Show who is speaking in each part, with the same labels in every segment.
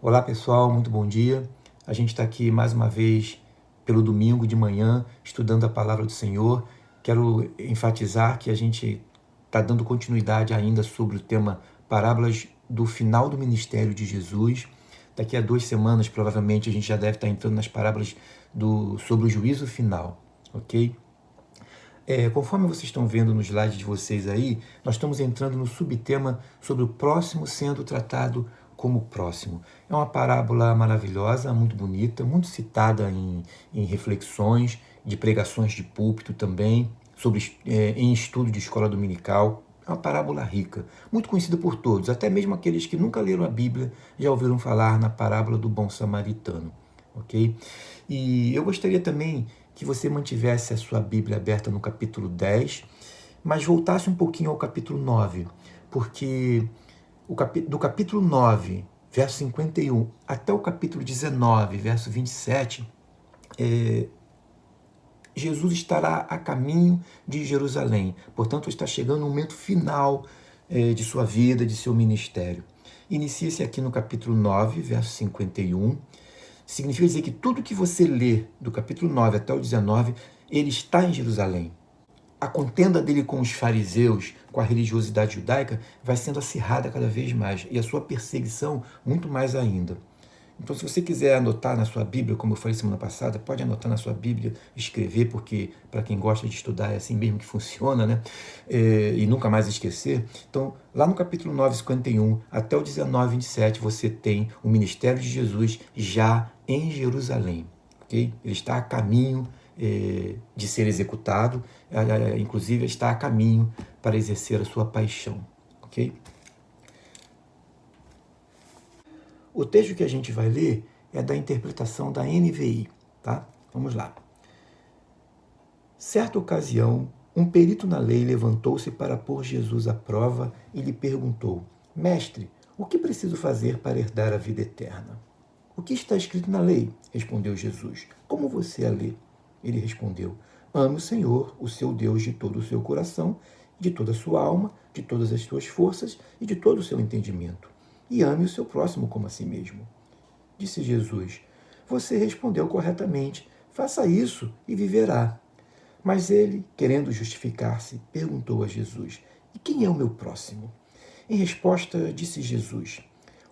Speaker 1: Olá pessoal, muito bom dia. A gente está aqui mais uma vez pelo domingo de manhã, estudando a palavra do Senhor. Quero enfatizar que a gente está dando continuidade ainda sobre o tema parábolas do final do ministério de Jesus. Daqui a 2 semanas, provavelmente, a gente já deve estar entrando nas parábolas sobre o juízo final, ok? Conforme vocês estão vendo no slide de vocês aí, nós estamos entrando no subtema sobre o próximo sendo tratado como próximo. É uma parábola maravilhosa, muito bonita, muito citada em reflexões, de pregações de púlpito também, em estudo de escola dominical. É uma parábola rica, muito conhecida por todos, até mesmo aqueles que nunca leram a Bíblia já ouviram falar na parábola do bom samaritano, ok? E eu gostaria também que você mantivesse a sua Bíblia aberta no capítulo 10, mas voltasse um pouquinho ao capítulo 9, porque do capítulo 9, verso 51, até o capítulo 19, verso 27, Jesus estará a caminho de Jerusalém. Portanto, está chegando o momento final de sua vida, de seu ministério. Inicia-se aqui no capítulo 9, verso 51. Significa dizer que tudo que você lê do capítulo 9 até o 19, ele está em Jerusalém. A contenda dele com os fariseus, com a religiosidade judaica, vai sendo acirrada cada vez mais, e a sua perseguição muito mais ainda. Então, se você quiser anotar na sua Bíblia, como eu falei semana passada, pode anotar na sua Bíblia, escrever, porque para quem gosta de estudar é assim mesmo que funciona, né? E nunca mais esquecer. Então, lá no capítulo 9, 51, até o 19, 27, você tem o ministério de Jesus já em Jerusalém, ok? Ele está a caminho de ser executado, inclusive está a caminho para exercer a sua paixão, ok? O texto que a gente vai ler é da interpretação da NVI, tá? Vamos lá. Certa ocasião, um perito na lei levantou-se para pôr Jesus à prova e lhe perguntou: Mestre, o que preciso fazer para herdar a vida eterna? O que está escrito na lei? Respondeu Jesus. Como você a lê? Ele respondeu: Ame o Senhor, o seu Deus, de todo o seu coração, de toda a sua alma, de todas as suas forças e de todo o seu entendimento. E ame o seu próximo como a si mesmo. Disse Jesus: Você respondeu corretamente. Faça isso e viverá. Mas ele, querendo justificar-se, perguntou a Jesus: E quem é o meu próximo? Em resposta, disse Jesus: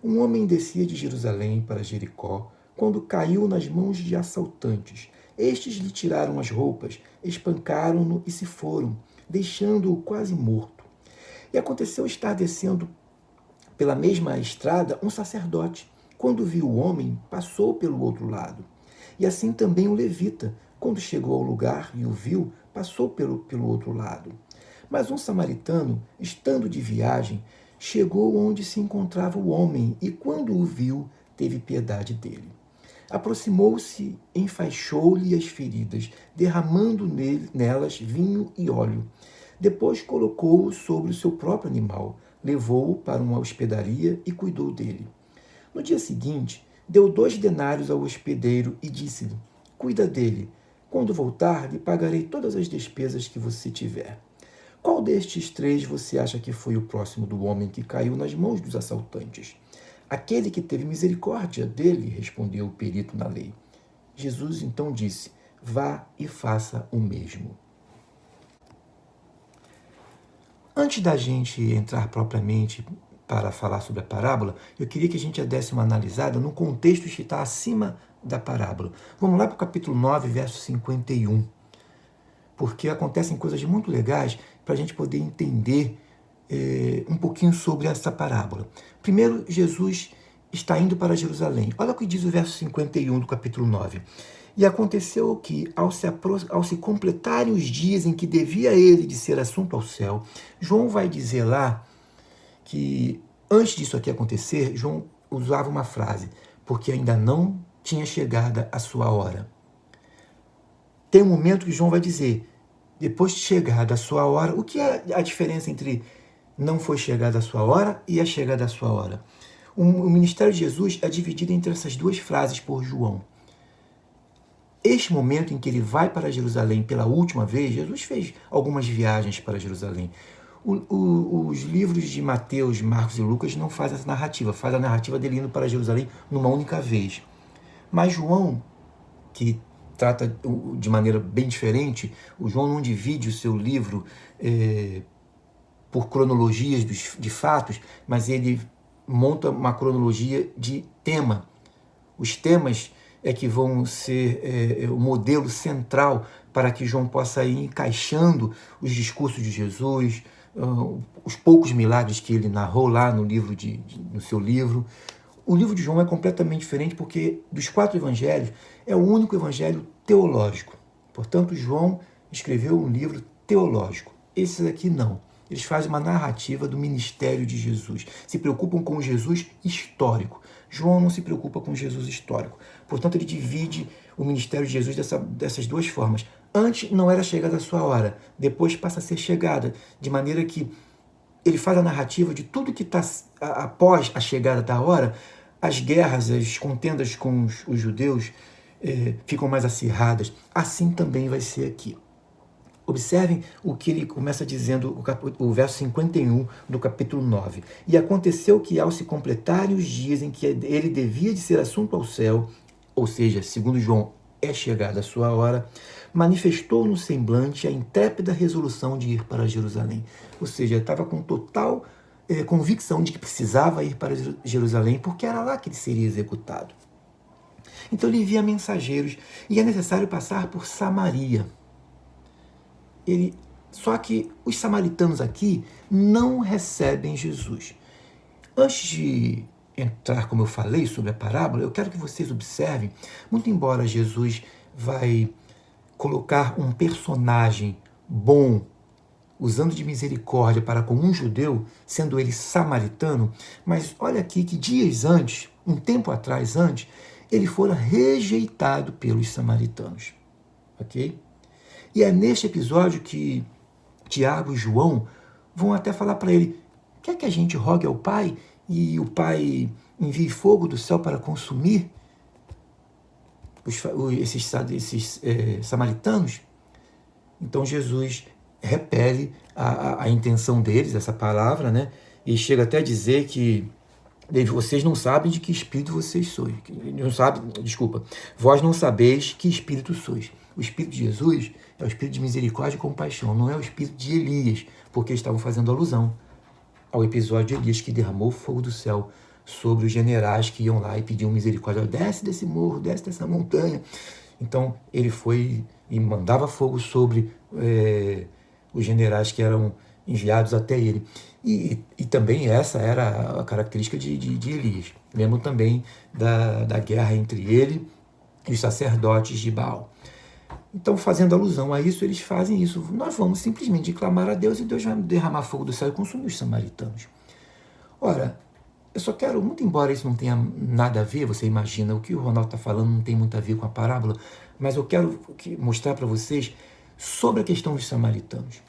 Speaker 1: Um homem descia de Jerusalém para Jericó quando caiu nas mãos de assaltantes. Estes lhe tiraram as roupas, espancaram-no e se foram, deixando-o quase morto. E aconteceu estar descendo pela mesma estrada um sacerdote. Quando viu o homem, passou pelo outro lado. E assim também o levita, quando chegou ao lugar e o viu, passou pelo outro lado. Mas um samaritano, estando de viagem, chegou onde se encontrava o homem e, quando o viu, teve piedade dele. Aproximou-se, enfaixou-lhe as feridas, derramando nelas vinho e óleo. Depois colocou-o sobre o seu próprio animal, levou-o para uma hospedaria e cuidou dele. No dia seguinte, deu 2 denários ao hospedeiro e disse-lhe: Cuida dele. Quando voltar, lhe pagarei todas as despesas que você tiver. Qual destes 3 você acha que foi o próximo do homem que caiu nas mãos dos assaltantes? Aquele que teve misericórdia dele, respondeu o perito na lei. Jesus então disse: Vá e faça o mesmo. Antes da gente entrar propriamente para falar sobre a parábola, eu queria que a gente já desse uma analisada no contexto que está acima da parábola. Vamos lá para o capítulo 9, verso 51. Porque acontecem coisas muito legais para a gente poder entender um pouquinho sobre essa parábola. Primeiro, Jesus está indo para Jerusalém. Olha o que diz o verso 51 do capítulo 9. E aconteceu que, ao se completarem os dias em que devia ele de ser assunto ao céu, João vai dizer lá que, antes disso aqui acontecer, João usava uma frase: porque ainda não tinha chegado a sua hora. Tem um momento que João vai dizer: depois de chegada a sua hora, o que é a diferença entre não foi chegada a sua hora e a chegada a sua hora? O ministério de Jesus é dividido entre essas 2 frases por João. Este momento em que ele vai para Jerusalém pela última vez, Jesus fez algumas viagens para Jerusalém. Os livros de Mateus, Marcos e Lucas não fazem essa narrativa, faz a narrativa dele indo para Jerusalém numa única vez. Mas João, que trata de maneira bem diferente, o João não divide o seu livro por cronologias de fatos, mas ele monta uma cronologia de tema. Os temas é que vão ser o modelo central para que João possa ir encaixando os discursos de Jesus, os poucos milagres que ele narrou lá no seu livro. O livro de João é completamente diferente porque dos 4 evangelhos é o único evangelho teológico. Portanto, João escreveu um livro teológico. Esses aqui não. Eles fazem uma narrativa do ministério de Jesus. Se preocupam com o Jesus histórico. João não se preocupa com o Jesus histórico. Portanto, ele divide o ministério de Jesus dessas duas formas. Antes não era chegada a sua hora, depois passa a ser chegada, de maneira que ele faz a narrativa de tudo que está após a chegada da hora. As guerras, as contendas com os judeus ficam mais acirradas. Assim também vai ser aqui. Observem o que ele começa dizendo, o verso 51 do capítulo 9. E aconteceu que, ao se completarem os dias em que ele devia de ser assunto ao céu, ou seja, segundo João, é chegada a sua hora, manifestou no semblante a intrépida resolução de ir para Jerusalém. Ou seja, estava com total convicção de que precisava ir para Jerusalém, porque era lá que ele seria executado. Então ele envia mensageiros, e é necessário passar por Samaria. Só que os samaritanos aqui não recebem Jesus. Antes de entrar, como eu falei, sobre a parábola, eu quero que vocês observem, muito embora Jesus vai colocar um personagem bom, usando de misericórdia para com um judeu, sendo ele samaritano, mas olha aqui que dias antes, um tempo atrás antes, ele fora rejeitado pelos samaritanos. Ok? E é neste episódio que Tiago e João vão até falar para ele: quer que a gente rogue ao Pai e o Pai envie fogo do céu para consumir esses samaritanos? Então Jesus repele a intenção deles, essa palavra, né? E chega até a dizer que vocês não sabem de que espírito vocês sois. Vós não sabeis que espírito sois. O espírito de Jesus é o espírito de misericórdia e compaixão, não é o espírito de Elias, porque eles estavam fazendo alusão ao episódio de Elias, que derramou fogo do céu sobre os generais que iam lá e pediam misericórdia. Desce desse morro, desce dessa montanha. Então ele foi e mandava fogo sobre os generais que eram enviados até ele. E também essa era a característica de Elias. Lembram também da guerra entre ele e os sacerdotes de Baal. Então, fazendo alusão a isso, eles fazem isso. Nós vamos simplesmente clamar a Deus e Deus vai derramar fogo do céu e consumir os samaritanos. Ora, eu só quero, muito embora isso não tenha nada a ver, você imagina, o que o Ronaldo está falando não tem muito a ver com a parábola, mas eu quero mostrar para vocês sobre a questão dos samaritanos.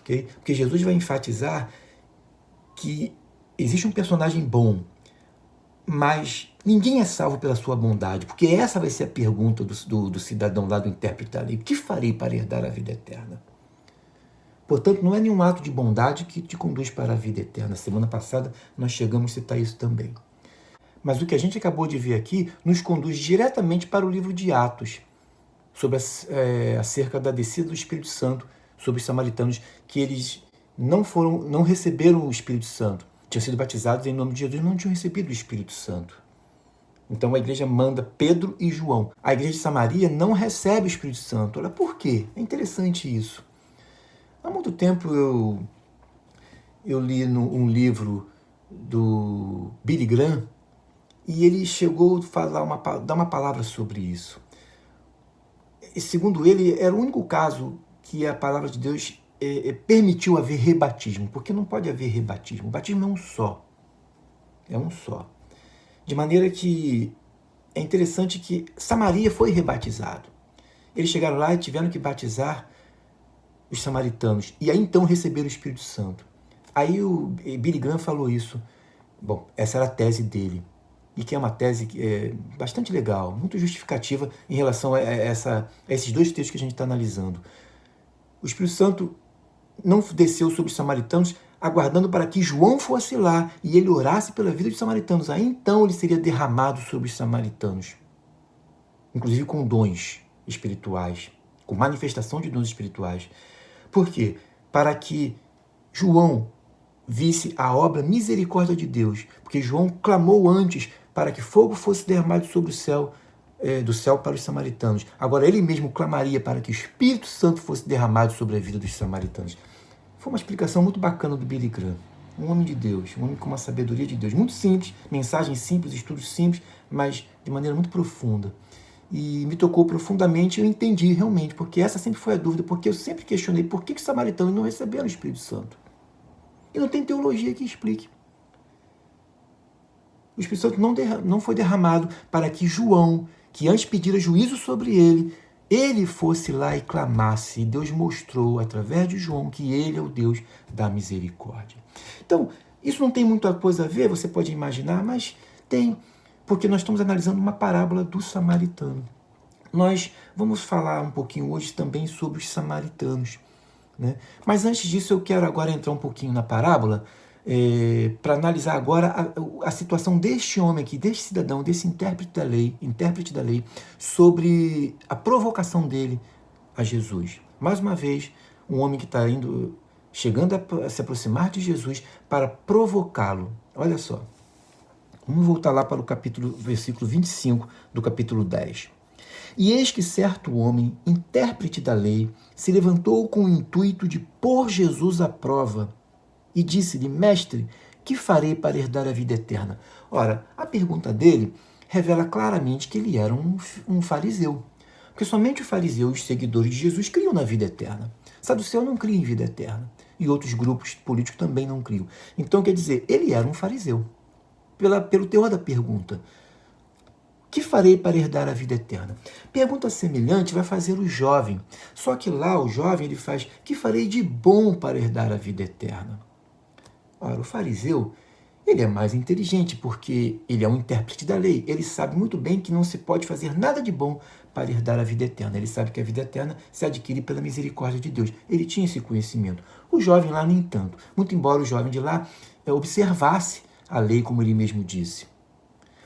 Speaker 1: Okay? Porque Jesus vai enfatizar que existe um personagem bom, mas ninguém é salvo pela sua bondade, porque essa vai ser a pergunta do cidadão lá, do intérprete da lei: o que farei para herdar a vida eterna? Portanto, não é nenhum ato de bondade que te conduz para a vida eterna. Semana passada nós chegamos a citar isso também. Mas o que a gente acabou de ver aqui nos conduz diretamente para o livro de Atos, sobre acerca da descida do Espírito Santo sobre os samaritanos, que eles não receberam o Espírito Santo. Tinham sido batizados em nome de Jesus, não tinham recebido o Espírito Santo. Então a igreja manda Pedro e João. A igreja de Samaria não recebe o Espírito Santo. Olha, por quê? É interessante isso. Há muito tempo eu li um livro do Billy Graham e ele chegou a dar uma palavra sobre isso. E, segundo ele, era o único caso que a palavra de Deus permitiu haver rebatismo, porque não pode haver rebatismo. O batismo é um só. É um só. De maneira que é interessante que Samaria foi rebatizado. Eles chegaram lá e tiveram que batizar os samaritanos. E aí então receberam o Espírito Santo. Aí o Billy Graham falou isso. Bom, essa era a tese dele. E que é uma tese bastante legal, muito justificativa em relação a esses dois textos que a gente está analisando. O Espírito Santo não desceu sobre os samaritanos, aguardando para que João fosse lá e ele orasse pela vida dos samaritanos. Aí então ele seria derramado sobre os samaritanos, inclusive com dons espirituais, com manifestação de dons espirituais. Por quê? Para que João visse a obra misericórdia de Deus, porque João clamou antes para que fogo fosse derramado sobre o céu, do céu para os samaritanos. Agora ele mesmo clamaria para que o Espírito Santo fosse derramado sobre a vida dos samaritanos. Foi uma explicação muito bacana do Billy Graham. Um homem de Deus, um homem com uma sabedoria de Deus. Muito simples, mensagens simples, estudos simples, mas de maneira muito profunda. E me tocou profundamente, eu entendi realmente, porque essa sempre foi a dúvida, porque eu sempre questionei por que os samaritanos não receberam o Espírito Santo. E não tem teologia que explique. O Espírito Santo não foi derramado para que João, que antes pedira juízo sobre ele fosse lá e clamasse. E Deus mostrou, através de João, que ele é o Deus da misericórdia. Então, isso não tem muita coisa a ver, você pode imaginar, mas tem, porque nós estamos analisando uma parábola do samaritano. Nós vamos falar um pouquinho hoje também sobre os samaritanos, né? Mas antes disso, eu quero agora entrar um pouquinho na parábola, para analisar agora a situação deste homem aqui, deste cidadão, desse intérprete da lei, sobre a provocação dele a Jesus. Mais uma vez, um homem que está chegando a se aproximar de Jesus para provocá-lo. Olha só, vamos voltar lá para o versículo 25 do capítulo 10. E eis que certo homem, intérprete da lei, se levantou com o intuito de pôr Jesus à prova e disse-lhe: Mestre, que farei para herdar a vida eterna? Ora, a pergunta dele revela claramente que ele era um fariseu. Porque somente o fariseu e os seguidores de Jesus criam na vida eterna. Saduceu não cria em vida eterna. E outros grupos políticos também não criam. Então, quer dizer, ele era um fariseu. Pelo teor da pergunta. Que farei para herdar a vida eterna? Pergunta semelhante vai fazer o jovem. Só que lá o jovem ele faz: que farei de bom para herdar a vida eterna? Ora, o fariseu, ele é mais inteligente, porque ele é um intérprete da lei. Ele sabe muito bem que não se pode fazer nada de bom para herdar a vida eterna. Ele sabe que a vida eterna se adquire pela misericórdia de Deus. Ele tinha esse conhecimento. O jovem lá, nem tanto. Muito embora o jovem de lá observasse a lei, como ele mesmo disse.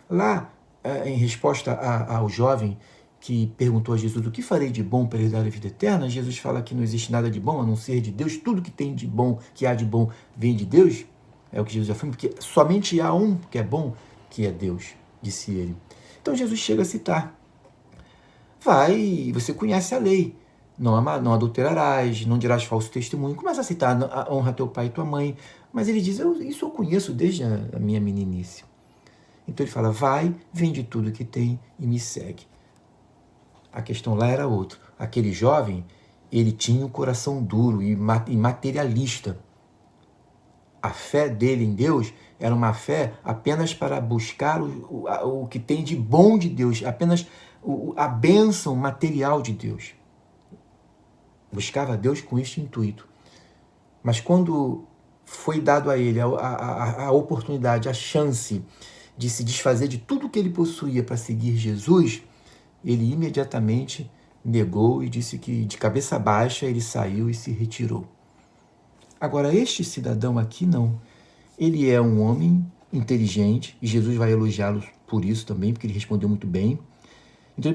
Speaker 1: Lá, em resposta ao jovem que perguntou a Jesus: o que farei de bom para herdar a vida eterna? Jesus fala que não existe nada de bom a não ser de Deus. Tudo que tem de bom, que há de bom, vem de Deus. É o que Jesus afirma, porque somente há um que é bom, que é Deus, disse ele. Então Jesus chega a citar: vai, você conhece a lei. Não adulterarás, não dirás falso testemunho. Começa a citar: honra teu pai e tua mãe. Mas ele diz: isso eu conheço desde a minha meninice. Então ele fala: vai, vende tudo que tem e me segue. A questão lá era outra. Aquele jovem, ele tinha um coração duro e materialista. A fé dele em Deus era uma fé apenas para buscar o que tem de bom de Deus, apenas a bênção material de Deus. Buscava Deus com este intuito. Mas quando foi dado a ele a oportunidade, a chance de se desfazer de tudo que ele possuía para seguir Jesus, ele imediatamente negou e disse que de cabeça baixa ele saiu e se retirou. Agora, este cidadão aqui não. Ele é um homem inteligente e Jesus vai elogiá-lo por isso também, porque ele respondeu muito bem. Então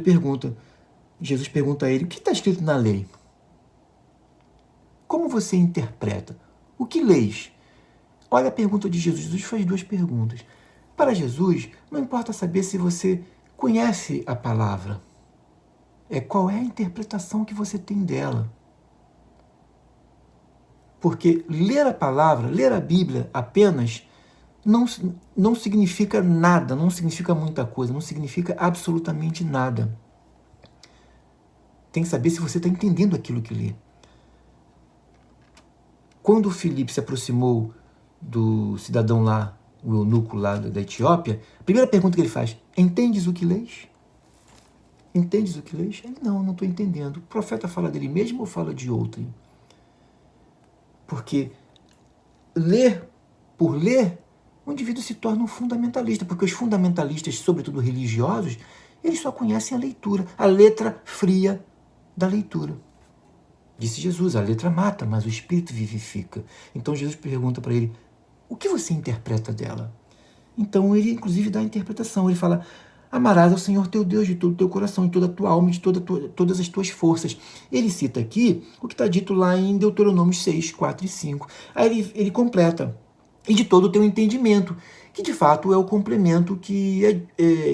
Speaker 1: Jesus pergunta a ele: o que está escrito na lei? Como você interpreta? O que leis? Olha a pergunta de Jesus. Jesus faz duas perguntas. Para Jesus, não importa saber se você conhece a palavra. Qual é a interpretação que você tem dela. Porque ler a palavra, ler a Bíblia apenas, não significa nada, não significa muita coisa, não significa absolutamente nada. Tem que saber se você está entendendo aquilo que lê. Quando Filipe se aproximou do cidadão lá, o eunuco lá da Etiópia, a primeira pergunta que ele faz: entendes o que lês? Entendes o que lês? Ele: não estou entendendo. O profeta fala dele mesmo ou fala de outro? Porque por ler, o indivíduo se torna um fundamentalista, porque os fundamentalistas, sobretudo religiosos, eles só conhecem a leitura, a letra fria da leitura. Disse Jesus, a letra mata, mas o espírito vivifica. Então Jesus pergunta para ele, o que você interpreta dela? Então ele, inclusive, dá a interpretação. Ele fala, amarás ao Senhor teu Deus de todo o teu coração, de toda a tua alma, de todas as tuas forças. Ele cita aqui o que está dito lá em Deuteronômio 6, 4 e 5. Aí ele completa, e de todo o teu entendimento, que de fato é o complemento que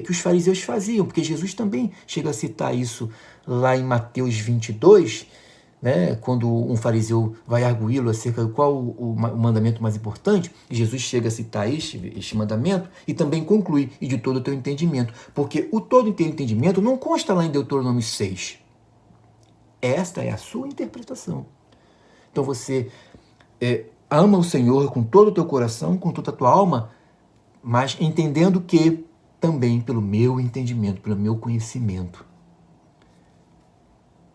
Speaker 1: os fariseus faziam, porque Jesus também chega a citar isso lá em Mateus 22, né, quando um fariseu vai arguí-lo acerca de qual o mandamento mais importante, Jesus chega a citar este mandamento e também conclui, e de todo o teu entendimento, porque o todo o teu entendimento não consta lá em Deuteronômio 6. Esta é a sua interpretação. Então você ama o Senhor com todo o teu coração, com toda a tua alma, mas entendendo que também pelo meu entendimento, pelo meu conhecimento.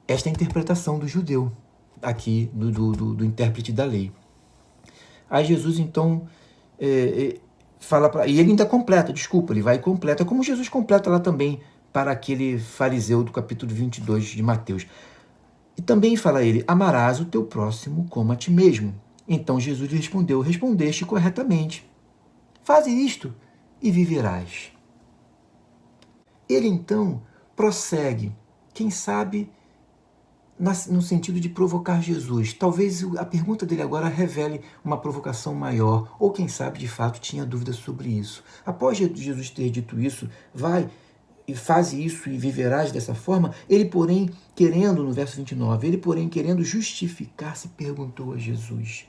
Speaker 1: Esta é a interpretação do judeu, aqui do intérprete da lei. Aí Jesus, então, fala para... E ele ainda completa, ele vai e completa, como Jesus completa lá também para aquele fariseu do capítulo 22 de Mateus. E também fala ele, amarás o teu próximo como a ti mesmo. Então Jesus lhe respondeu, respondeste corretamente. Faze isto e viverás. Ele então prossegue, quem sabe no sentido de provocar Jesus. Talvez a pergunta dele agora revele uma provocação maior, ou quem sabe de fato tinha dúvidas sobre isso. Após Jesus ter dito isso, vai e faz isso e viverás dessa forma, ele porém querendo, no verso 29, ele porém querendo justificar-se, perguntou a Jesus.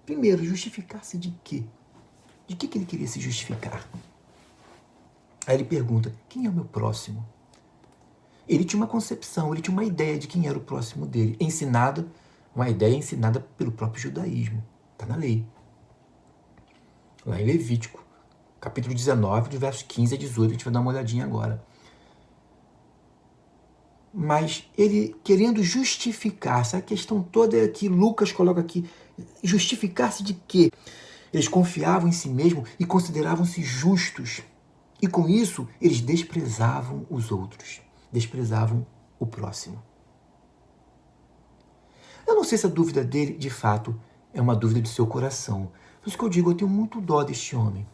Speaker 1: Primeiro, justificar-se de quê? De que ele queria se justificar? Aí ele pergunta, quem é o meu próximo? Ele tinha uma concepção, ele tinha uma ideia de quem era o próximo dele, uma ideia ensinada pelo próprio judaísmo, está na lei. Lá em Levítico, capítulo 19, do verso 15 a 18, a gente vai dar uma olhadinha agora. Mas ele querendo justificar-se, a questão toda é que Lucas coloca aqui, justificar-se de quê? Eles confiavam em si mesmos e consideravam-se justos. E com isso, eles desprezavam os outros, desprezavam o próximo. Eu não sei se a dúvida dele, de fato, é uma dúvida do seu coração. Por isso que eu digo, eu tenho muito dó deste homem.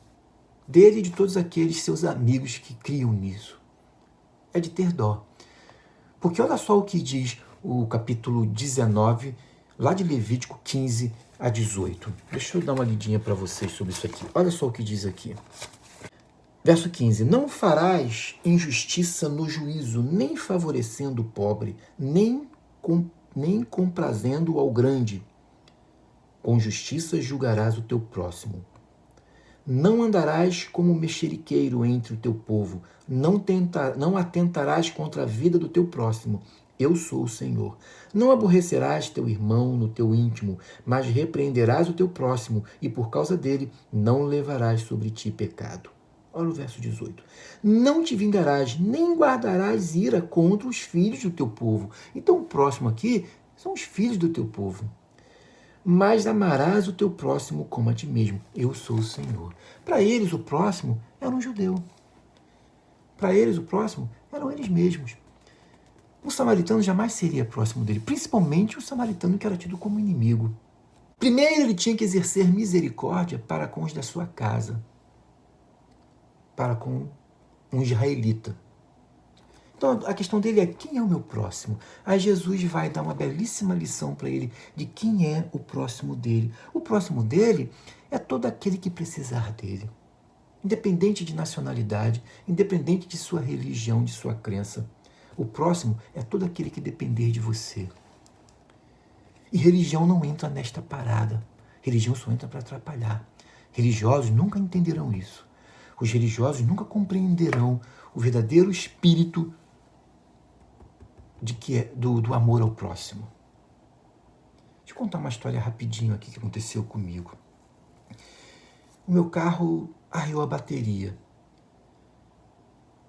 Speaker 1: Dele e de todos aqueles seus amigos que criam nisso. É de ter dó. Porque olha só o que diz o capítulo 19, lá de Levítico 15 a 18. Deixa eu dar uma lidinha para vocês sobre isso aqui. Olha só o que diz aqui. Verso 15. Não farás injustiça no juízo, nem favorecendo o pobre, nem comprazendo ao grande. Com justiça julgarás o teu próximo. Não andarás como mexeriqueiro entre o teu povo, não atentarás contra a vida do teu próximo. Eu sou o Senhor. Não aborrecerás teu irmão no teu íntimo, mas repreenderás o teu próximo, e por causa dele não levarás sobre ti pecado. Olha o verso 18. Não te vingarás, nem guardarás ira contra os filhos do teu povo. Então o próximo aqui são os filhos do teu povo. Mas amarás o teu próximo como a ti mesmo. Eu sou o Senhor. Para eles, o próximo era um judeu. Para eles, o próximo eram eles mesmos. O samaritano jamais seria próximo dele, principalmente o samaritano que era tido como inimigo. Primeiro, ele tinha que exercer misericórdia para com os da sua casa, para com um israelita. Então, a questão dele é, quem é o meu próximo? Aí Jesus vai dar uma belíssima lição para ele de quem é o próximo dele. O próximo dele é todo aquele que precisar dele. Independente de nacionalidade, independente de sua religião, de sua crença. O próximo é todo aquele que depender de você. E religião não entra nesta parada. Religião só entra para atrapalhar. Religiosos nunca entenderão isso. Os religiosos nunca compreenderão o verdadeiro espírito do amor ao próximo. Deixa eu contar uma história rapidinho aqui que aconteceu comigo. O meu carro arriou a bateria.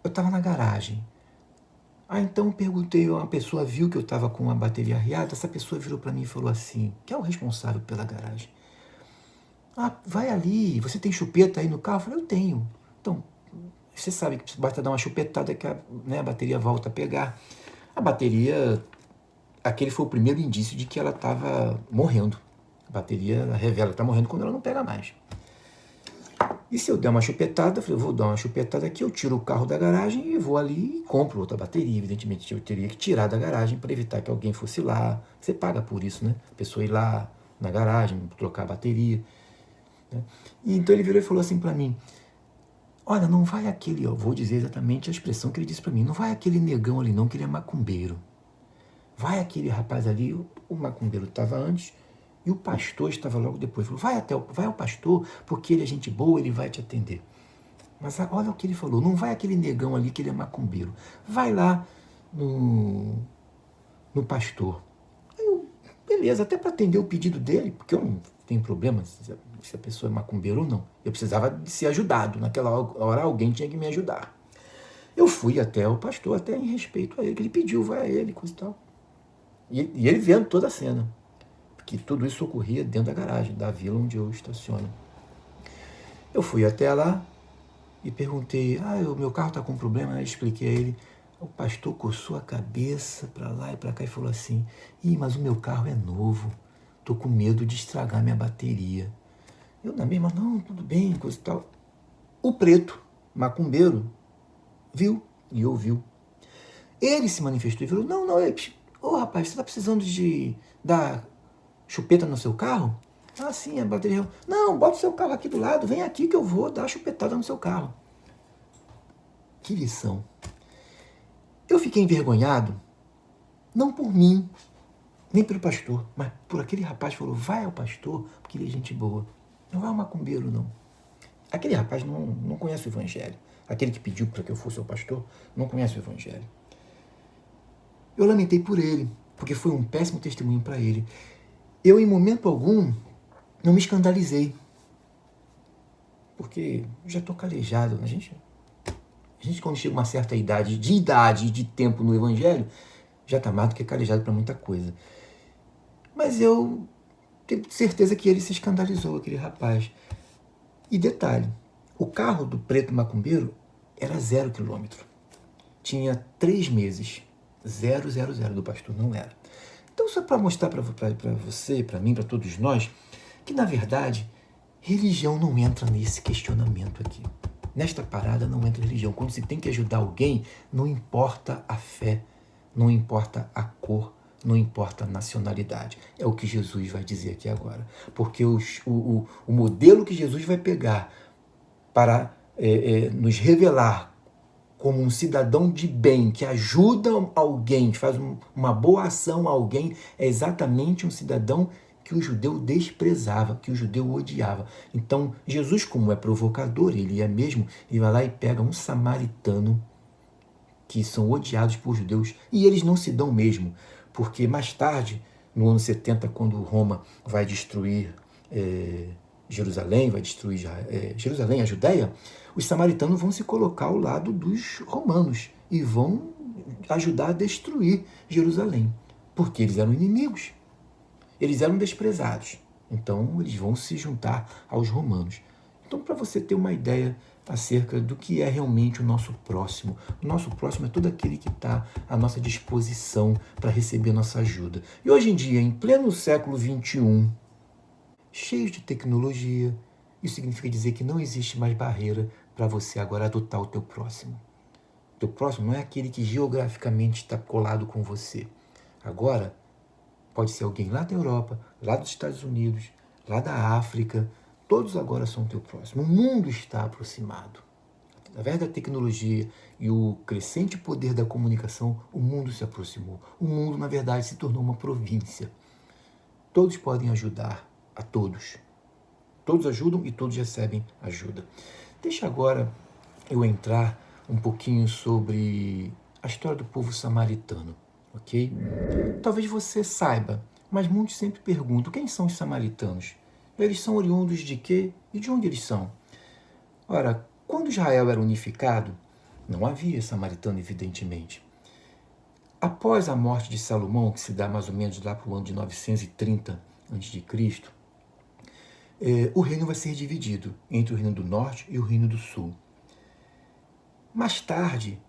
Speaker 1: Eu estava na garagem. Então perguntei, uma pessoa viu que eu estava com a bateria arriada, essa pessoa virou para mim e falou assim, que é o responsável pela garagem. Vai ali, você tem chupeta aí no carro? Eu falei, eu tenho. Então, você sabe que basta dar uma chupetada que a bateria volta a pegar. A bateria aquele foi o primeiro indício de que ela estava morrendo. A bateria revela que está morrendo quando ela não pega mais. E se eu der uma chupetada, eu falei, eu vou dar uma chupetada aqui, eu tiro o carro da garagem e vou ali e compro outra bateria. Evidentemente, eu teria que tirar da garagem para evitar que alguém fosse lá. Você paga por isso, né? A pessoa ir lá na garagem, trocar a bateria. Né? E então ele virou e falou assim para mim, olha, não vai aquele, eu vou dizer exatamente a expressão que ele disse para mim, não vai aquele negão ali não, que ele é macumbeiro. Vai aquele rapaz ali, o macumbeiro estava antes, e o pastor estava logo depois. Falou, vai ao pastor, porque ele é gente boa, ele vai te atender. Mas olha o que ele falou, não vai aquele negão ali que ele é macumbeiro. Vai lá no pastor. Aí eu, beleza, até para atender o pedido dele, porque eu não tenho problema se a pessoa é macumbeiro ou não. Eu precisava de ser ajudado. Naquela hora alguém tinha que me ajudar. Eu fui até o pastor, até em respeito a ele, que ele pediu, vai a ele, coisa e tal. E ele vendo toda a cena. Que tudo isso ocorria dentro da garagem, da vila onde eu estaciono. Eu fui até lá e perguntei, o meu carro está com problema, né? Expliquei a ele. O pastor coçou a cabeça para lá e para cá e falou assim, mas o meu carro é novo, estou com medo de estragar minha bateria. Eu na mesma, não, tudo bem, coisa e tal. O preto, macumbeiro, viu e ouviu. Ele se manifestou e falou, não, rapaz, você está precisando de dar chupeta no seu carro? Ah, sim, a bateria. Não, bota o seu carro aqui do lado, vem aqui que eu vou dar chupetada no seu carro. Que lição. Eu fiquei envergonhado, não por mim, nem pelo pastor, mas por aquele rapaz que falou, vai ao pastor, porque ele é gente boa. Não vai ao macumbeiro, não. Aquele rapaz não conhece o evangelho. Aquele que pediu para que eu fosse ao pastor, não conhece o evangelho. Eu lamentei por ele, porque foi um péssimo testemunho para ele. Eu, em momento algum, não me escandalizei. Porque já estou calejado. A gente, quando chega a uma certa idade e de tempo no evangelho, já está mais do que calejado para muita coisa. Mas eu tenho certeza que ele se escandalizou, aquele rapaz. E detalhe, o carro do preto macumbeiro era 0 quilômetro. Tinha 3 meses. 000 do pastor, não era. Então, só para mostrar para você, para mim, para todos nós, que, na verdade, religião não entra nesse questionamento aqui. Nesta parada não entra religião. Quando se tem que ajudar alguém, não importa a fé, não importa a cor, não importa a nacionalidade. É o que Jesus vai dizer aqui agora. Porque o modelo que Jesus vai pegar para nos revelar como um cidadão de bem, que ajuda alguém, que faz uma boa ação a alguém, é exatamente um cidadão que o judeu desprezava, que o judeu odiava. Então, Jesus, como é provocador, ele vai lá e pega um samaritano, que são odiados por judeus, e eles não se dão mesmo, porque mais tarde, no ano 70, quando Roma vai destruir Jerusalém, vai destruir Jerusalém, a Judéia, os samaritanos vão se colocar ao lado dos romanos e vão ajudar a destruir Jerusalém, porque eles eram inimigos, eles eram desprezados, então eles vão se juntar aos romanos. Então, para você ter uma ideia acerca do que é realmente o nosso próximo é todo aquele que está à nossa disposição para receber nossa ajuda. E hoje em dia, em pleno século XXI, cheio de tecnologia, isso significa dizer que não existe mais barreira para você agora adotar o teu próximo. O teu próximo não é aquele que geograficamente está colado com você. Agora, pode ser alguém lá da Europa, lá dos Estados Unidos, lá da África, todos agora são teu próximo. O mundo está aproximado. Através da tecnologia e o crescente poder da comunicação, o mundo se aproximou. O mundo, na verdade, se tornou uma província. Todos podem ajudar a todos. Todos ajudam e todos recebem ajuda. Deixa agora eu entrar um pouquinho sobre a história do povo samaritano, ok? Talvez você saiba, mas muitos sempre perguntam, quem são os samaritanos? Eles são oriundos de quê? E de onde eles são? Ora, quando Israel era unificado, não havia samaritano, evidentemente. Após a morte de Salomão, que se dá mais ou menos lá para o ano de 930 a.C., o reino vai ser dividido entre o reino do norte e o reino do sul. Mais tarde,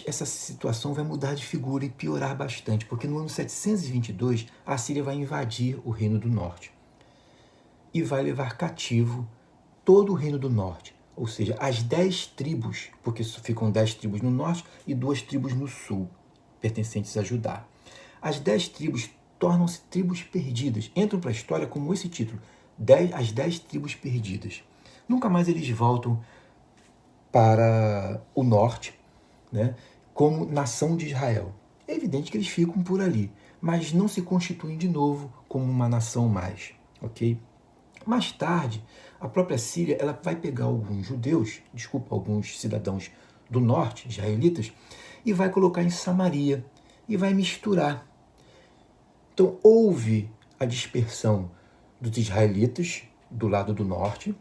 Speaker 1: essa situação vai mudar de figura e piorar bastante, porque no ano 722 a Síria vai invadir o Reino do Norte e vai levar cativo todo o Reino do Norte, ou seja, as 10 tribos, porque ficam 10 tribos no norte e 2 tribos no sul, pertencentes a Judá. As 10 tribos tornam-se tribos perdidas, entram para a história como esse título, as 10 tribos perdidas. Nunca mais eles voltam para o norte, né, como nação de Israel. É evidente que eles ficam por ali, mas não se constituem de novo como uma nação mais, ok? Mais tarde, a própria Síria ela vai pegar alguns cidadãos do norte, israelitas, e vai colocar em Samaria e vai misturar. Então, houve a dispersão dos israelitas do lado do norte,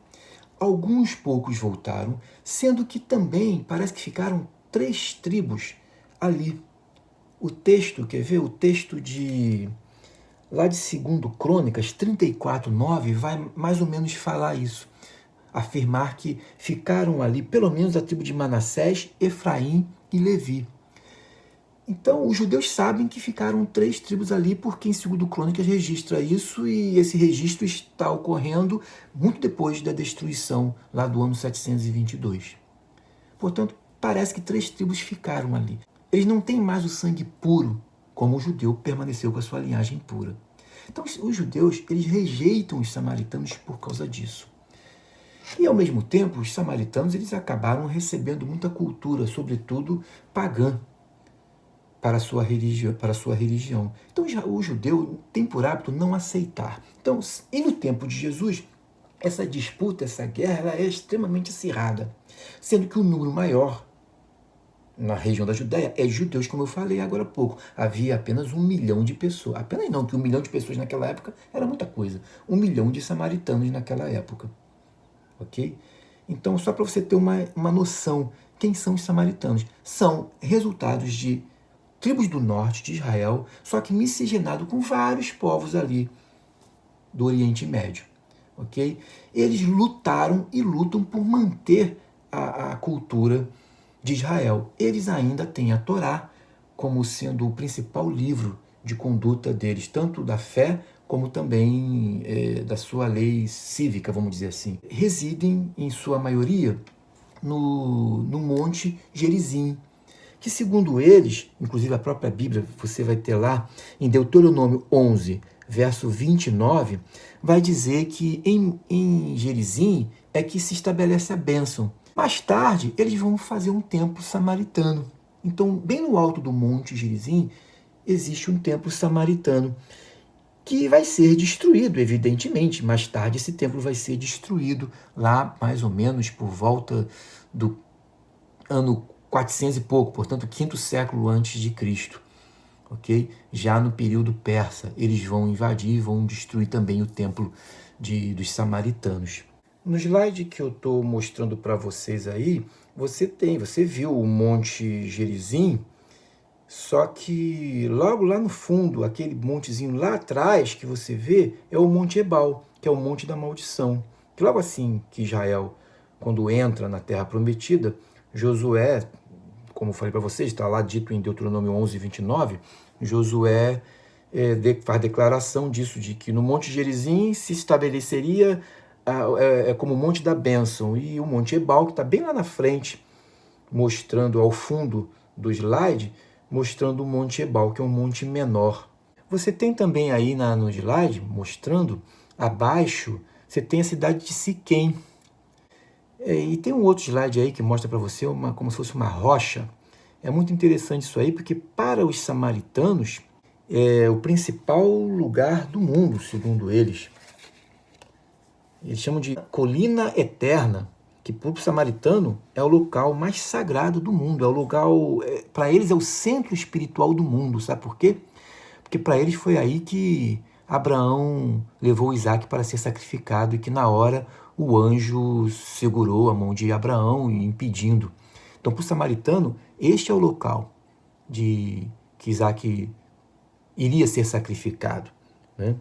Speaker 1: alguns poucos voltaram, sendo que também parece que ficaram 3 tribos ali. O texto, quer ver? O texto lá de 2 Crônicas 34:9 vai mais ou menos falar isso, afirmar que ficaram ali pelo menos a tribo de Manassés, Efraim e Levi. Então, os judeus sabem que ficaram 3 tribos ali, porque em 2 Crônicas registra isso, e esse registro está ocorrendo muito depois da destruição, lá do ano 722. Portanto, parece que 3 tribos ficaram ali. Eles não têm mais o sangue puro, como o judeu permaneceu com a sua linhagem pura. Então, os judeus, eles rejeitam os samaritanos por causa disso. E, ao mesmo tempo, os samaritanos, eles acabaram recebendo muita cultura, sobretudo pagã, para a sua religião. Então, o judeu tem por hábito não aceitar. Então, e no tempo de Jesus, essa disputa, essa guerra, ela é extremamente acirrada, sendo que o número maior na região da Judéia é judeus, como eu falei agora há pouco. Havia apenas 1 milhão de pessoas. Apenas não, que 1 milhão de pessoas naquela época era muita coisa. 1 milhão de samaritanos naquela época. Ok? Então, só para você ter uma noção, quem são os samaritanos? São resultados de tribos do norte de Israel, só que miscigenado com vários povos ali do Oriente Médio. Ok? Eles lutaram e lutam por manter a cultura de Israel. Eles ainda têm a Torá como sendo o principal livro de conduta deles, tanto da fé como também da sua lei cívica, vamos dizer assim. Residem, em sua maioria, no Monte Gerizim, que segundo eles, inclusive a própria Bíblia, você vai ter lá, em Deuteronômio 11, verso 29, vai dizer que em Gerizim é que se estabelece a bênção. Mais tarde, eles vão fazer um templo samaritano. Então, bem no alto do Monte Gerizim, existe um templo samaritano, que vai ser destruído, evidentemente. Mais tarde, esse templo vai ser destruído lá, mais ou menos, por volta do ano 400 e pouco, portanto, 5º século antes de Cristo, ok? Já no período persa, eles vão invadir e vão destruir também o templo dos samaritanos. No slide que eu estou mostrando para vocês aí, você viu o Monte Gerizim, só que logo lá no fundo, aquele montezinho lá atrás que você vê, é o Monte Ebal, que é o Monte da Maldição. Que logo assim que Israel, quando entra na Terra Prometida, Josué, como eu falei para vocês, está lá dito em Deuteronômio 11, 29, Josué faz declaração disso, de que no Monte Gerizim se estabeleceria como o Monte da Bênção, e o Monte Ebal, que está bem lá na frente, mostrando ao fundo do slide, mostrando o Monte Ebal, que é um monte menor. Você tem também aí no slide, mostrando, abaixo, você tem a cidade de Siquém. E tem um outro slide aí que mostra para você como se fosse uma rocha. É muito interessante isso aí, porque para os samaritanos é o principal lugar do mundo, segundo eles. Eles chamam de colina eterna, que para o samaritano é o local mais sagrado do mundo. É o lugar, para eles é o centro espiritual do mundo. Sabe por quê? Porque para eles foi aí que Abraão levou Isaac para ser sacrificado, e que na hora o anjo segurou a mão de Abraão, impedindo. Então, para o samaritano, este é o local que Isaac iria ser sacrificado, né?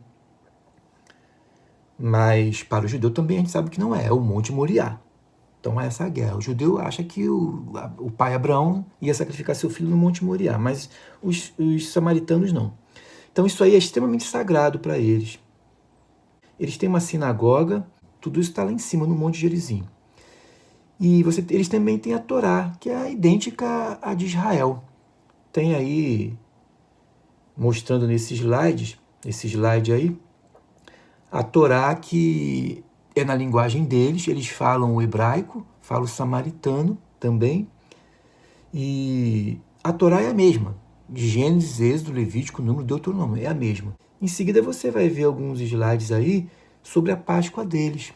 Speaker 1: Mas para o judeu também a gente sabe que não é o Monte Moriá. Então há essa guerra. O judeu acha que o pai Abraão ia sacrificar seu filho no Monte Moriá, mas os samaritanos não. Então isso aí é extremamente sagrado para eles. Eles têm uma sinagoga, tudo isso está lá em cima, no Monte Gerizim. E eles também têm a Torá, que é idêntica à de Israel. Tem aí, mostrando nesse slide aí, a Torá que é na linguagem deles, eles falam o hebraico, falam o samaritano também, e a Torá é a mesma, de Gênesis, Êxodo, Levítico, Número, Deuteronômio, é a mesma. Em seguida você vai ver alguns slides aí sobre a Páscoa deles.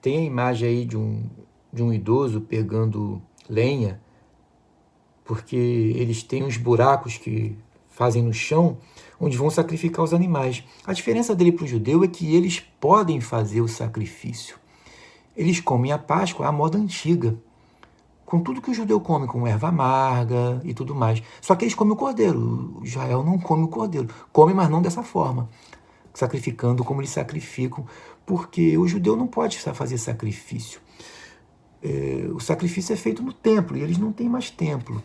Speaker 1: Tem a imagem aí de um idoso pegando lenha, porque eles têm uns buracos que fazem no chão, onde vão sacrificar os animais. A diferença dele para o judeu é que eles podem fazer o sacrifício. Eles comem a Páscoa à moda antiga, com tudo que o judeu come, com erva amarga e tudo mais. Só que eles comem o cordeiro. O Israel não come o cordeiro. Come, mas não dessa forma, sacrificando como eles sacrificam, porque o judeu não pode fazer sacrifício. O sacrifício é feito no templo, e eles não têm mais templo.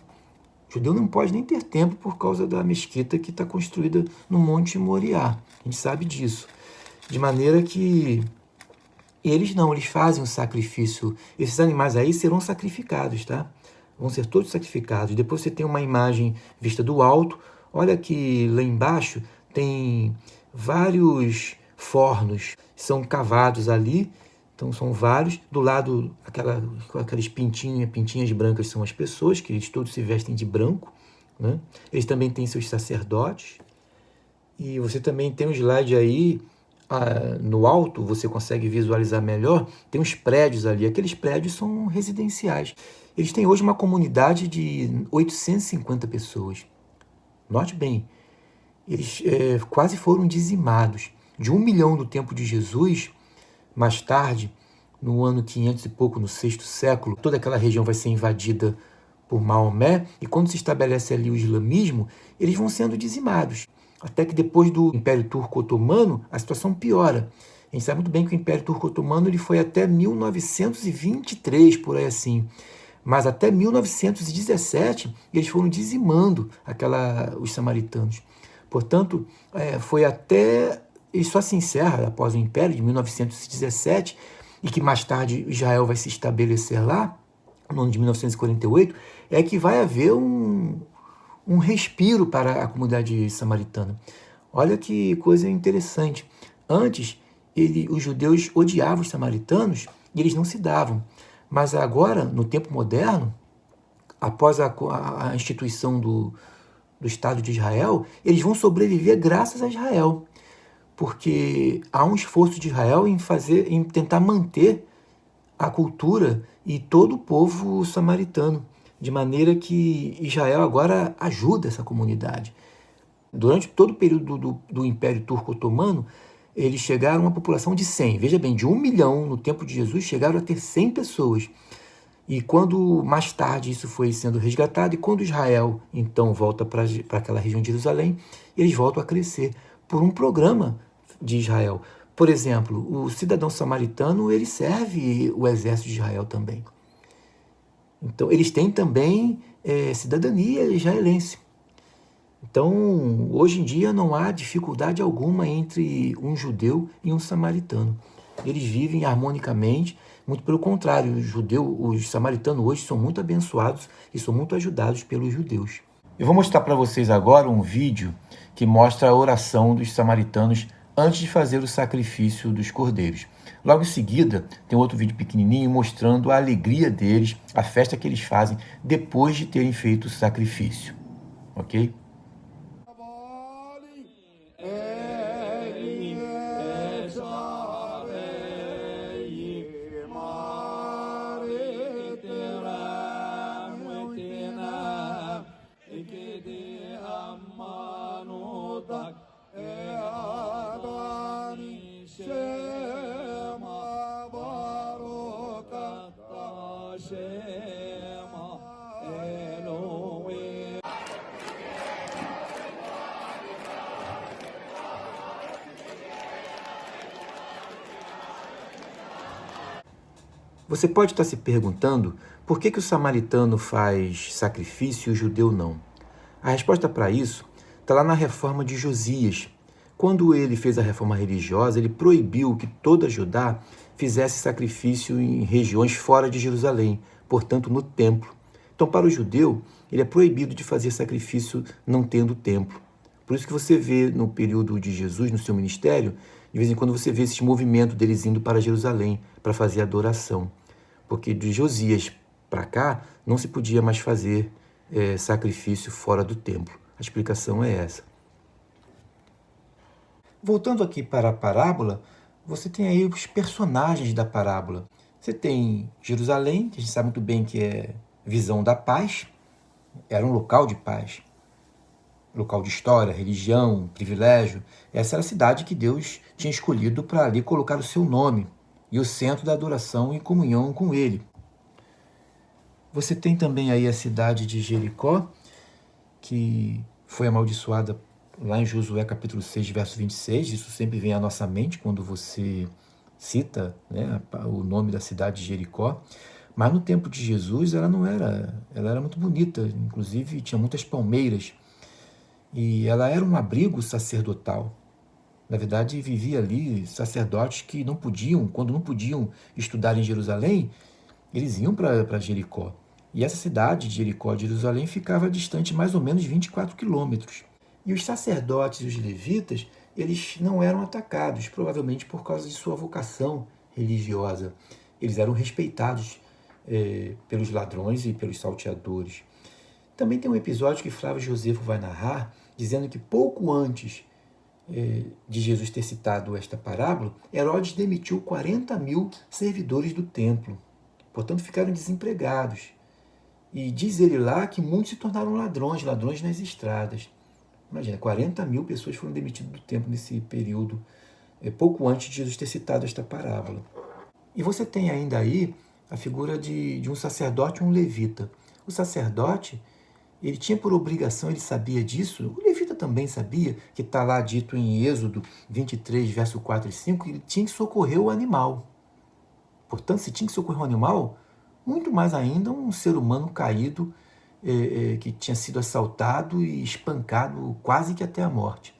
Speaker 1: O judeu não pode nem ter templo por causa da mesquita que está construída no Monte Moriá. A gente sabe disso. De maneira que eles não, eles fazem o sacrifício. Esses animais aí serão sacrificados, tá? Vão ser todos sacrificados. Depois você tem uma imagem vista do alto. Olha que lá embaixo tem vários fornos, são cavados ali. Então são vários. Do lado, aquelas pintinhas brancas são as pessoas, que eles todos se vestem de branco, né? Eles também têm seus sacerdotes. E você também tem um slide aí, no alto, você consegue visualizar melhor, tem uns prédios ali. Aqueles prédios são residenciais. Eles têm hoje uma comunidade de 850 pessoas. Note bem, eles quase foram dizimados. De 1 milhão no tempo de Jesus, mais tarde, no ano 500 e pouco, no sexto século, toda aquela região vai ser invadida por Maomé, e quando se estabelece ali o islamismo, eles vão sendo dizimados. Até que depois do Império Turco-Otomano, a situação piora. A gente sabe muito bem que o Império Turco-Otomano ele foi até 1923, por aí assim. Mas até 1917, eles foram dizimando os samaritanos. Portanto, foi até... Ele só se encerra após o Império, de 1917, e que mais tarde Israel vai se estabelecer lá, no ano de 1948, é que vai haver um respiro para a comunidade samaritana. Olha que coisa interessante. Antes, os judeus odiavam os samaritanos e eles não se davam. Mas agora, no tempo moderno, após a instituição do Estado de Israel, eles vão sobreviver graças a Israel. Porque há um esforço de Israel em tentar manter a cultura e todo o povo samaritano, de maneira que Israel agora ajuda essa comunidade. Durante todo o período do Império Turco-Otomano, eles chegaram a uma população de 100. Veja bem, de 1 milhão no tempo de Jesus, chegaram a ter 100 pessoas. E quando mais tarde isso foi sendo resgatado, e quando Israel então volta para aquela região de Jerusalém, eles voltam a crescer por um programa de Israel. Por exemplo, o cidadão samaritano, ele serve o exército de Israel também. Então, eles têm também cidadania israelense. Então, hoje em dia, não há dificuldade alguma entre um judeu e um samaritano. Eles vivem harmonicamente, muito pelo contrário, os samaritanos hoje são muito abençoados e são muito ajudados pelos judeus. Eu vou mostrar para vocês agora um vídeo que mostra a oração dos samaritanos antes de fazer o sacrifício dos cordeiros. Logo em seguida, tem outro vídeo pequenininho mostrando a alegria deles, a festa que eles fazem depois de terem feito o sacrifício. Ok? Você pode estar se perguntando por que o samaritano faz sacrifício e o judeu não. A resposta para isso está lá na reforma de Josias. Quando ele fez a reforma religiosa, ele proibiu que toda Judá fizesse sacrifício em regiões fora de Jerusalém, portanto no templo. Então, para o judeu, ele é proibido de fazer sacrifício não tendo templo. Por isso que você vê no período de Jesus, no seu ministério, de vez em quando você vê esse movimento deles indo para Jerusalém para fazer adoração. Porque de Josias para cá não se podia mais fazer sacrifício fora do templo. A explicação é essa. Voltando aqui para a parábola, você tem aí os personagens da parábola. Você tem Jerusalém, que a gente sabe muito bem que é visão da paz, era um local de paz, local de história, religião, privilégio. Essa era a cidade que Deus tinha escolhido para ali colocar o seu nome e o centro da adoração e comunhão com Ele. Você tem também aí a cidade de Jericó, que foi amaldiçoada lá em Josué capítulo 6, verso 26. Isso sempre vem à nossa mente quando você cita, né, o nome da cidade de Jericó. Mas no tempo de Jesus ela era muito bonita, inclusive tinha muitas palmeiras. E ela era um abrigo sacerdotal. Na verdade, vivia ali sacerdotes que não podiam, quando não podiam estudar em Jerusalém, eles iam para Jericó. E essa cidade de Jericó de Jerusalém ficava distante mais ou menos 24 quilômetros. E os sacerdotes e os levitas, eles não eram atacados, provavelmente por causa de sua vocação religiosa. Eles eram respeitados pelos ladrões e pelos salteadores. Também tem um episódio que Flávio Josefo vai narrar, dizendo que pouco antes de Jesus ter citado esta parábola, Herodes demitiu 40.000 servidores do templo. Portanto, ficaram desempregados. E diz ele lá que muitos se tornaram ladrões nas estradas. Imagina, 40.000 pessoas foram demitidas do templo nesse período, pouco antes de Jesus ter citado esta parábola. E você tem ainda aí a figura de um sacerdote e um levita. O sacerdote, ele tinha por obrigação, ele sabia disso, o levita também sabia, que está lá dito em Êxodo 23, verso 4 e 5, que ele tinha que socorrer o animal. Portanto, se tinha que socorrer o animal, muito mais ainda um ser humano caído, que tinha sido assaltado e espancado quase que até a morte.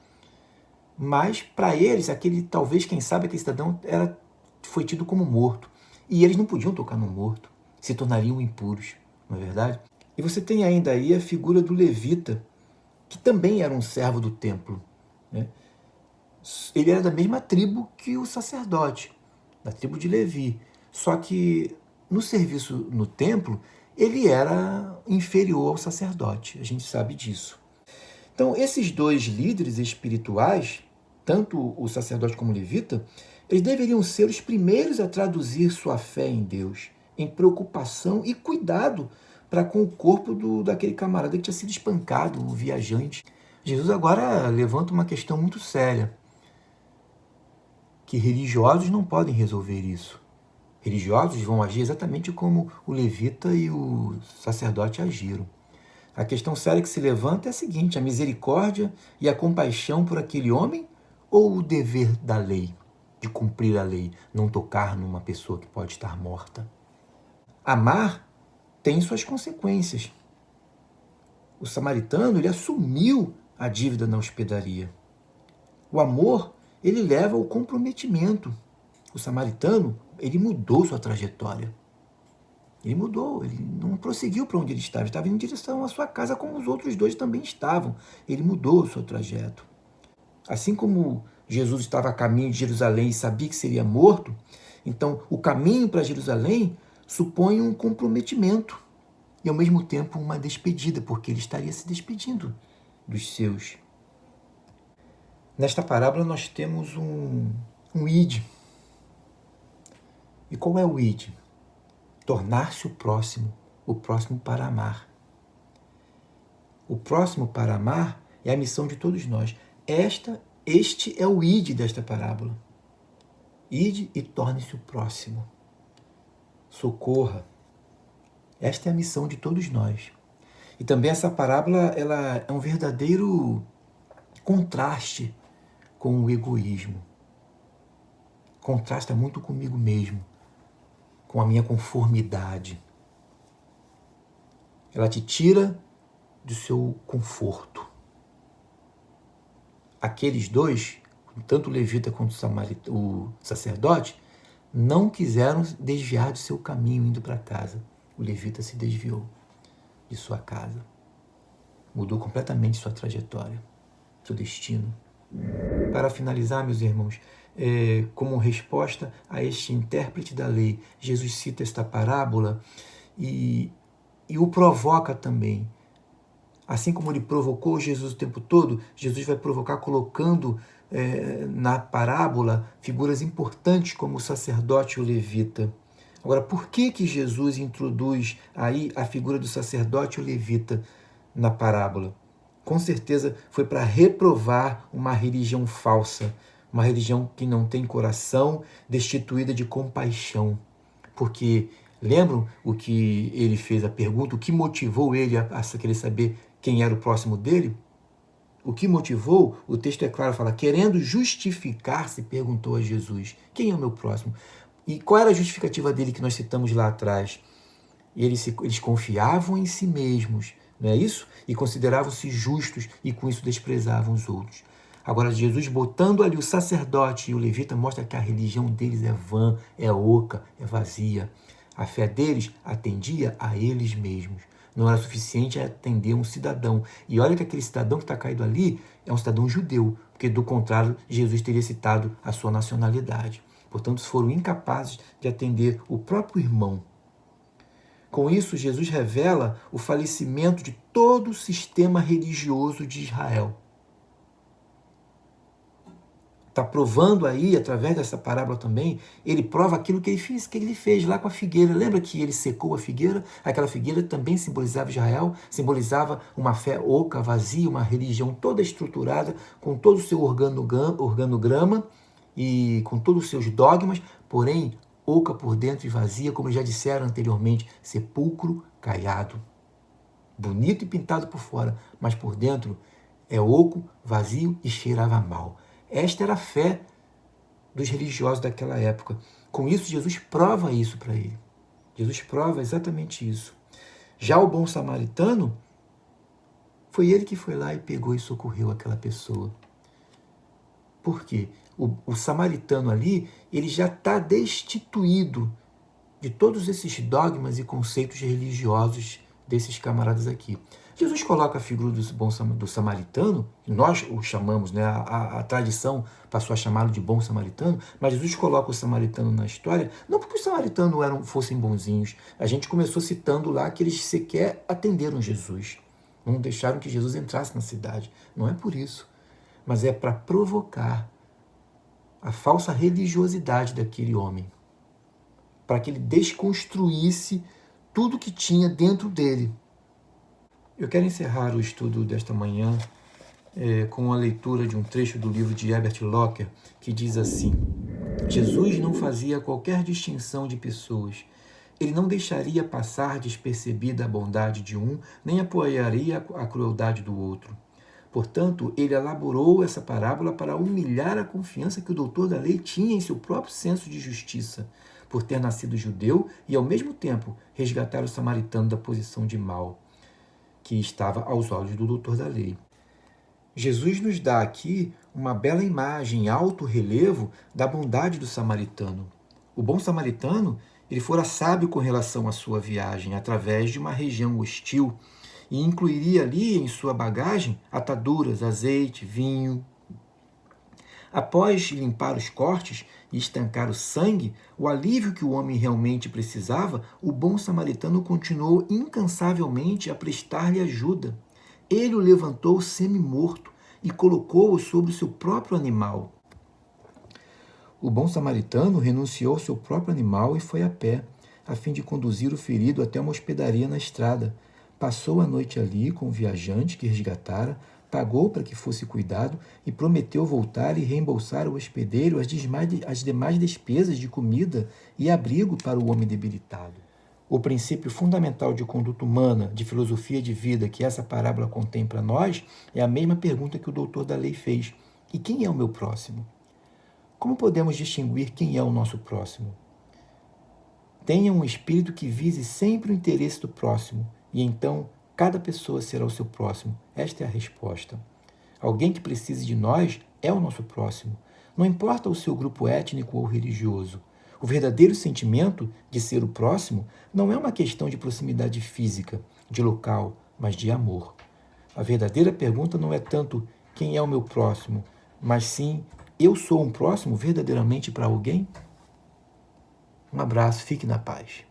Speaker 1: Mas, para eles, talvez, quem sabe, aquele cidadão foi tido como morto. E eles não podiam tocar no morto, se tornariam impuros, não é verdade? E você tem ainda aí a figura do levita, que também era um servo do templo, né? Ele era da mesma tribo que o sacerdote, da tribo de Levi. Só que no serviço no templo, ele era inferior ao sacerdote. A gente sabe disso. Então, esses dois líderes espirituais, tanto o sacerdote como o levita, eles deveriam ser os primeiros a traduzir sua fé em Deus, em preocupação e cuidado para com o corpo daquele camarada que tinha sido espancado, o viajante. Jesus agora levanta uma questão muito séria, que religiosos não podem resolver isso. Religiosos vão agir exatamente como o levita e o sacerdote agiram. A questão séria que se levanta é a seguinte: a misericórdia e a compaixão por aquele homem ou o dever da lei, de cumprir a lei, não tocar numa pessoa que pode estar morta? Amar tem suas consequências. O samaritano, ele assumiu a dívida na hospedaria. O amor, ele leva ao comprometimento. O samaritano, ele mudou sua trajetória. Ele mudou, ele não prosseguiu para onde ele estava indo em direção à sua casa, como os outros dois também estavam. Ele mudou o seu trajeto. Assim como Jesus estava a caminho de Jerusalém e sabia que seria morto, então o caminho para Jerusalém supõe um comprometimento e, ao mesmo tempo, uma despedida, porque ele estaria se despedindo dos seus. Nesta parábola nós temos um id. E qual é o id? Tornar-se o próximo para amar. O próximo para amar é a missão de todos nós. Este é o id desta parábola. Ide e torne-se o próximo. Socorra. Esta é a missão de todos nós. E também essa parábola, ela é um verdadeiro contraste com o egoísmo. Contrasta muito comigo mesmo. com a minha conformidade. Ela te tira do seu conforto. Aqueles dois, tanto o levita quanto o sacerdote, não quiseram desviar do seu caminho indo para casa. O levita se desviou de sua casa. Mudou completamente sua trajetória, seu destino. Para finalizar, meus irmãos, como resposta a este intérprete da lei, Jesus cita esta parábola e o provoca também. Assim como ele provocou Jesus o tempo todo, Jesus vai provocar colocando na parábola figuras importantes como o sacerdote e o levita. Agora, por que Jesus introduz aí a figura do sacerdote e o levita na parábola? Com certeza foi para reprovar uma religião falsa, uma religião que não tem coração, destituída de compaixão. Porque lembram o que ele fez, a pergunta, o que motivou ele a querer saber quem era o próximo dele? O que motivou, o texto é claro, fala, querendo justificar-se, perguntou a Jesus, quem é o meu próximo? E qual era a justificativa dele que nós citamos lá atrás? Eles confiavam em si mesmos, não é isso? E consideravam-se justos e com isso desprezavam os outros. Agora, Jesus botando ali o sacerdote e o levita mostra que a religião deles é vã, é oca, é vazia. A fé deles atendia a eles mesmos. Não era suficiente atender um cidadão. E olha que aquele cidadão que está caído ali é um cidadão judeu, porque do contrário, Jesus teria citado a sua nacionalidade. Portanto, foram incapazes de atender o próprio irmão. Com isso, Jesus revela o falecimento de todo o sistema religioso de Israel. Está provando aí, através dessa parábola também, ele prova aquilo que ele fez lá com a figueira. Lembra que ele secou a figueira? Aquela figueira também simbolizava Israel, simbolizava uma fé oca, vazia, uma religião toda estruturada, com todo o seu organograma e com todos os seus dogmas, porém oca por dentro e vazia, como já disseram anteriormente, sepulcro caiado. Bonito e pintado por fora, mas por dentro é oco, vazio e cheirava mal. Esta era a fé dos religiosos daquela época. Com isso, Jesus prova isso para ele. Jesus prova exatamente isso. Já o bom samaritano, foi ele que foi lá e pegou e socorreu aquela pessoa. Por quê? O samaritano ali, ele já está destituído de todos esses dogmas e conceitos religiosos desses camaradas aqui. Jesus coloca a figura do samaritano, nós o chamamos, né, a tradição passou a chamá-lo de bom samaritano, mas Jesus coloca o samaritano na história, não porque os samaritanos fossem bonzinhos. A gente começou citando lá que eles sequer atenderam Jesus, não deixaram que Jesus entrasse na cidade. Não é por isso, mas é para provocar a falsa religiosidade daquele homem, para que ele desconstruísse tudo que tinha dentro dele. Eu quero encerrar o estudo desta manhã com a leitura de um trecho do livro de Herbert Locker, que diz assim: Jesus não fazia qualquer distinção de pessoas. Ele não deixaria passar despercebida a bondade de um, nem apoiaria a crueldade do outro. Portanto, ele elaborou essa parábola para humilhar a confiança que o doutor da lei tinha em seu próprio senso de justiça, por ter nascido judeu e, ao mesmo tempo, resgatar o samaritano da posição de mal que estava aos olhos do doutor da lei. Jesus nos dá aqui uma bela imagem em alto relevo da bondade do samaritano. O bom samaritano, ele fora sábio com relação à sua viagem através de uma região hostil e incluiria ali em sua bagagem ataduras, azeite, vinho. Após limpar os cortes e estancar o sangue, o alívio que o homem realmente precisava, o bom samaritano continuou incansavelmente a prestar-lhe ajuda. Ele o levantou semi-morto e colocou-o sobre o seu próprio animal. O bom samaritano renunciou ao seu próprio animal e foi a pé, a fim de conduzir o ferido até uma hospedaria na estrada. Passou a noite ali com o viajante que resgatara, pagou para que fosse cuidado e prometeu voltar e reembolsar ao hospedeiro as demais despesas de comida e abrigo para o homem debilitado. O princípio fundamental de conduta humana, de filosofia de vida que essa parábola contém para nós, é a mesma pergunta que o doutor da lei fez. E quem é o meu próximo? Como podemos distinguir quem é o nosso próximo? Tenha um espírito que vise sempre o interesse do próximo, e então cada pessoa será o seu próximo. Esta é a resposta. Alguém que precise de nós é o nosso próximo. Não importa o seu grupo étnico ou religioso. O verdadeiro sentimento de ser o próximo não é uma questão de proximidade física, de local, mas de amor. A verdadeira pergunta não é tanto quem é o meu próximo, mas sim, eu sou um próximo verdadeiramente para alguém? Um abraço, fique na paz.